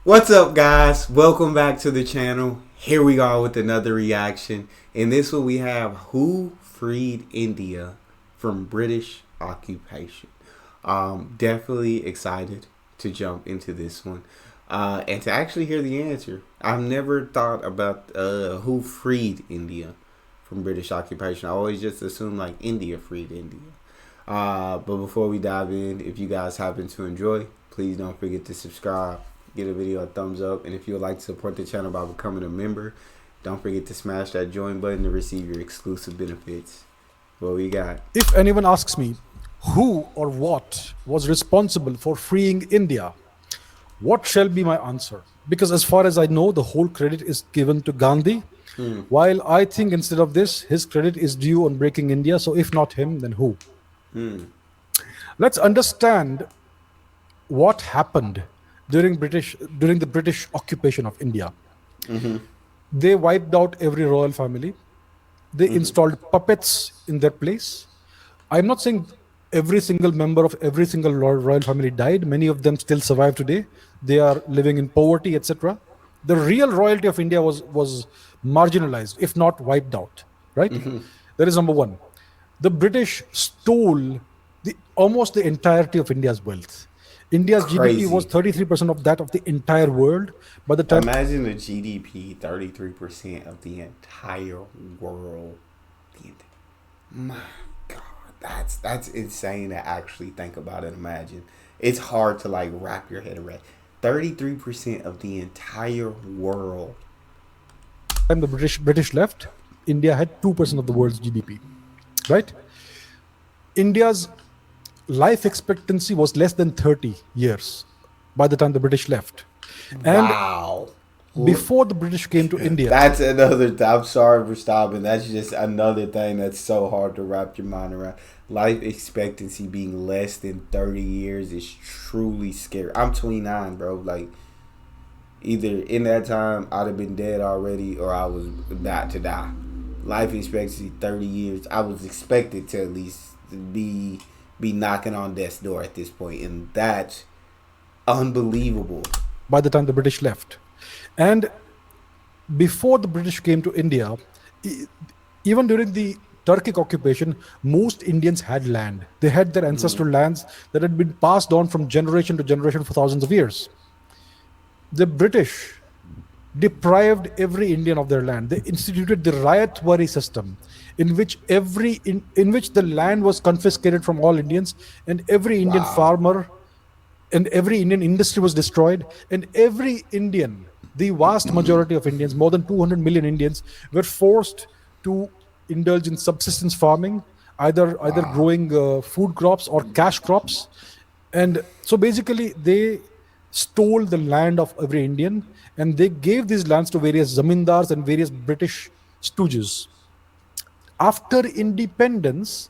What's up, guys? Welcome back to the channel. Here we are with another reaction. In this one, we have Who Freed India from British Occupation. Definitely excited to jump into this one and to actually hear the answer. I've never thought about who freed India from British occupation. I always just assumed like India freed India. But before we dive in, if you guys happen to enjoy, please don't forget to subscribe. Give a video a thumbs up, and if you would like to support the channel by becoming a member, don't forget to smash that join button to receive your exclusive benefits. What we got? If anyone asks me who or what was responsible for freeing India, what shall be my answer? Because as far as I know, the whole credit is given to Gandhi. While I think instead of this, his credit is due on breaking India. So if not him, then who? Let's understand what happened during the British occupation of India. They wiped out every royal family. They installed puppets in their place. I'm not saying every single member of every single royal family died. Many of them still survive today. They are living in poverty, etc. The real royalty of India was marginalized, if not wiped out. Right? That is number one. The British stole almost the entirety of India's wealth. India's Crazy. GDP was 33% of that of the entire world. By the time Imagine the GDP, 33% of the entire world. My God, that's insane to actually think about and imagine. It's hard to like wrap your head around. 33% of the entire world. the British left, India had 2% of the world's GDP. Right? India's life expectancy was less than 30 years by the time the British left. And Wow. before the British came to India, That's another. I'm sorry for stopping. That's just another thing that's so hard to wrap your mind around. Life expectancy being less than 30 years is truly scary. I'm 29, bro. Like, either in that time I'd have been dead already or I was about to die. Life expectancy 30 years. I was expected to at least be knocking on death's door at this point, and that's unbelievable. by the time the British left. And before the British came to India, even during the Turkic occupation, most Indians had land. They had their ancestral lands that had been passed on from generation to generation for thousands of years. The British deprived every Indian of their land. They instituted the Rayatwari system, in which in which the land was confiscated from all Indians, and every Indian farmer and every Indian industry was destroyed, and every Indian, the vast majority of Indians, more than 200 million Indians, were forced to indulge in subsistence farming, either growing food crops or cash crops. And so basically they stole the land of every Indian, and they gave these lands to various zamindars and various British stooges. After independence,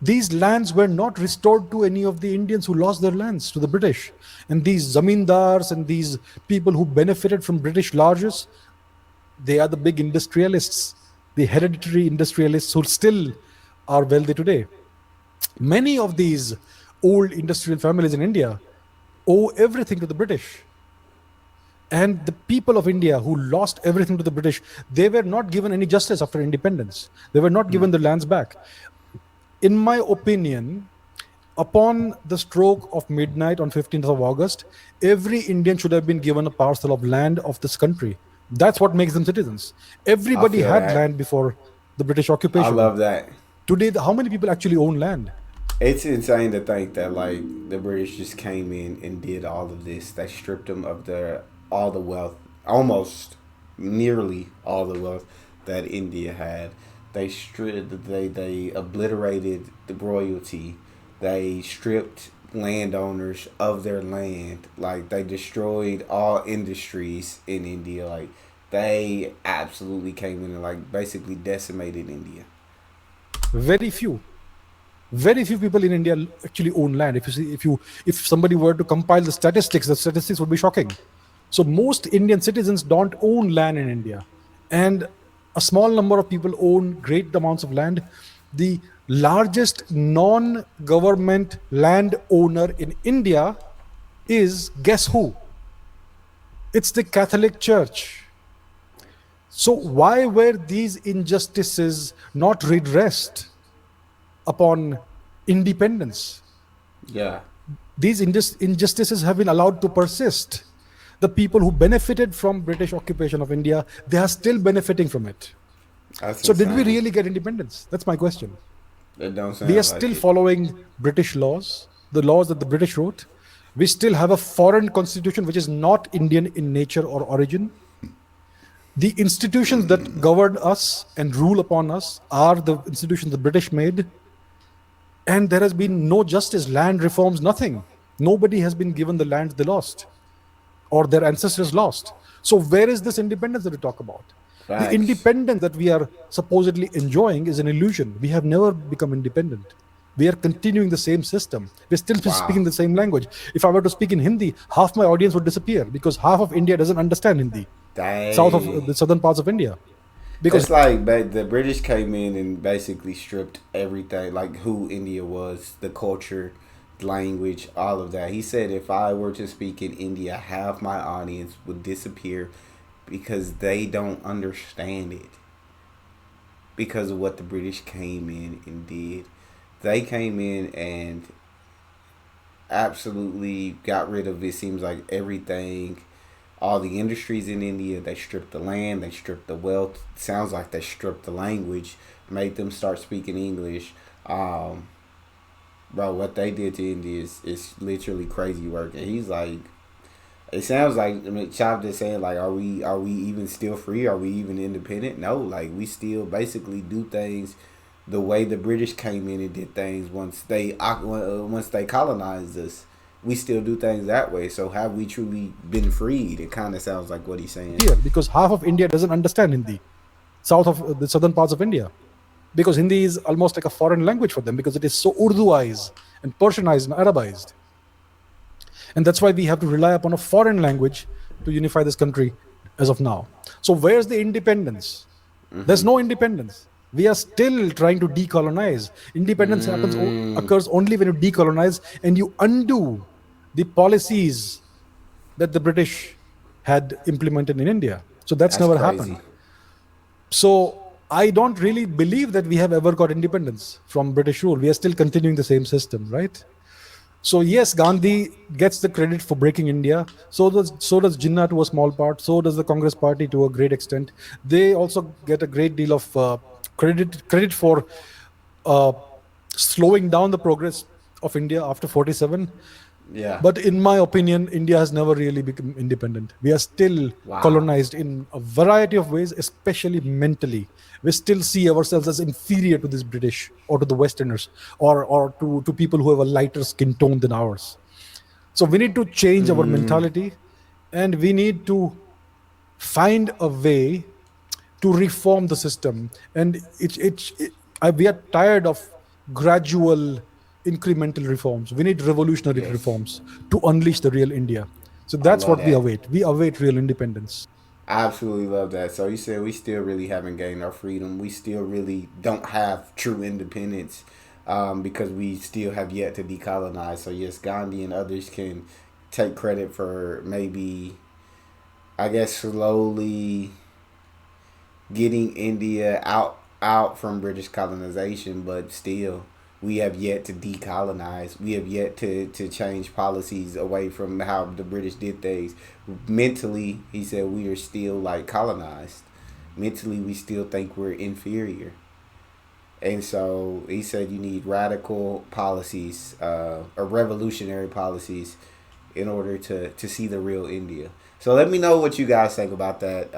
these lands were not restored to any of the Indians who lost their lands to the British. And these zamindars and these people who benefited from British largesse, they are the big industrialists, the hereditary industrialists who still are wealthy today. Many of these old industrial families in India owe everything to the British. And the people of India who lost everything to the British, they were not given any justice after independence. They were not given the lands back. In my opinion, upon the stroke of midnight on 15th of August, every Indian should have been given a parcel of land of this country. That's what makes them citizens. Everybody feel had that. land before the British occupation. I love that. Today, how many people actually own land? It's insane to think that like the British just came in and did all of this. They stripped them of all the wealth, almost nearly all the wealth that India had. They obliterated the royalty. They stripped landowners of their land. Like, they destroyed all industries in India. Like, they absolutely came in and like basically decimated India. Very few people in India actually own land. If somebody were to compile the statistics would be shocking. So most Indian citizens don't own land in India, and a small number of people own great amounts of land. The largest non-government land owner in India is, guess who? It's the Catholic Church. So why were these injustices not redressed upon independence? Yeah. These injustices have been allowed to persist. The people who benefited from British occupation of India, they are still benefiting from it. That's So did we insane. really get independence? That's my question. That don't We are sound like still it. following British laws, the laws that the British wrote. We still have a foreign constitution which is not Indian in nature or origin. The institutions that govern us and rule upon us are the institutions the British made. And there has been no justice, land reforms, nothing. Nobody has been given the lands they lost or their ancestors lost. So where is this independence that we talk about? The Facts. independence that we are supposedly enjoying is an illusion. We have never become independent. We are continuing the same system. We're still Wow. speaking the same language. If I were to speak in Hindi, half my audience would disappear because half of India doesn't understand Hindi. South of Dang. the southern parts of India. Because It's like the British came in and basically stripped everything, like who India was, the culture, language, all of that. He said if I were to speak in India, half my audience would disappear because they don't understand it. Because of what the British came in and did. They came in and absolutely got rid of, it seems like, everything, all the industries in India. They stripped the land, they stripped the wealth. Sounds like they stripped the language, made them start speaking English. Um, Bro, what they did to India is literally crazy work. And he's like, it sounds like, I mean, Chop just saying like, are we even still free? Are we even independent? No, like we still basically do things the way the British came in and did things once they colonized us. We still do things that way. So have we truly been freed? It kind of sounds like what he's saying. here, because half of India doesn't understand Hindi, south of the southern parts of India. Because Hindi is almost like a foreign language for them because it is so Urduized and Persianized and Arabized. And that's why we have to rely upon a foreign language to unify this country as of now. So where's the independence? There's no independence. We are still trying to decolonize. Independence occurs only when you decolonize and you undo the policies that the British had implemented in India. So that's That's never crazy. happened. So I don't really believe that we have ever got independence from British rule. We are still continuing the same system, right? So yes, Gandhi gets the credit for breaking India. So does Jinnah to a small part. So does the Congress Party to a great extent. They also get a great deal of credit for uh, slowing down the progress of India after 47. Yeah. But in my opinion, India has never really become independent. We are still Wow. colonized in a variety of ways, especially mentally. We still see ourselves as inferior to this British or to the Westerners or to people who have a lighter skin tone than ours. So we need to change our mentality and we need to find a way to reform the system. And we are tired of gradual, incremental reforms. We need revolutionary Yes. reforms to unleash the real India. So I that's love what we that. await. We await real independence. I absolutely love that. So you said we still really haven't gained our freedom. We still really don't have true independence because we still have yet to decolonize. So yes, Gandhi and others can take credit for maybe, I guess, slowly getting India out from British colonization, but still we have yet to decolonize. We have yet to change policies away from how the British did things. Mentally, he said we are still like colonized. Mentally, we still think we're inferior. And so he said you need radical policies or revolutionary policies in order to see the real India. So let me know what you guys think about that,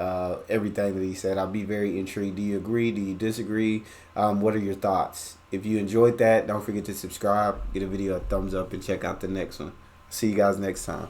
everything that he said. I'll be very intrigued. Do you agree? Do you disagree? What are your thoughts? If you enjoyed that, don't forget to subscribe, give a video a thumbs up, and check out the next one. See you guys next time.